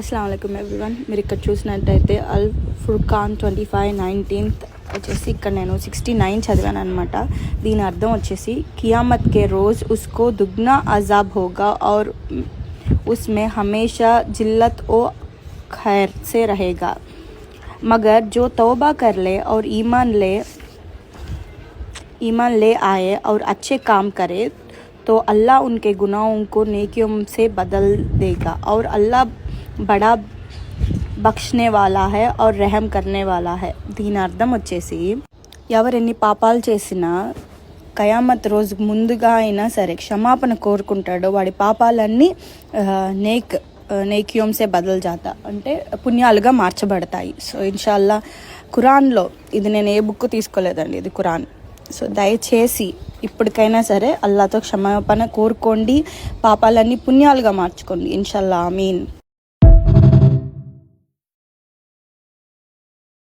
అస్సలాము అలైకుం ఎవ్రీవన్. మీరు ఇక్కడ చూసినట్టయితే అల్ ఫుర్ఖాన్ 25/19 వచ్చేసి ఇక్కడ నేను 69 చదివాను అనమాట. దీని అర్థం వచ్చేసి కియామత్ కే రోజ్ ఉస్కో దుగ్నా అజాబ్ హోగా और उसमें हमेशा जिल्लत ओ खैर से रहेगा, मगर जो तौबा कर ले और ईमान ले आए और अच्छे काम करे तो अल्लाह उनके गुनाहों को नेकियों से बदल देगा और अल्लाह बड़ा బక్షనే వాలా హై ఔర్ రెహమ్ కర్నే వాలా హై. దీని అర్థం వచ్చేసి ఎవరెన్ని పాపాలు చేసినా కయామత్ రోజు ముందుగా అయినా సరే క్షమాపణ కోరుకుంటాడో వాడి పాపాలన్నీ నేకియోంసే బదల్ జాతా అంటే పుణ్యాలుగా మార్చబడతాయి. సో ఇన్షాల్లా ఖురాన్లో ఇది నేను ఏ బుక్ తీసుకోలేదండి, ఇది ఖురాన్. సో దయచేసి ఇప్పటికైనా సరే అల్లాతో క్షమాపణ కోరుకోండి, పాపాలన్నీ పుణ్యాలుగా మార్చుకోండి. ఇన్షాల్లా ఆమీన్.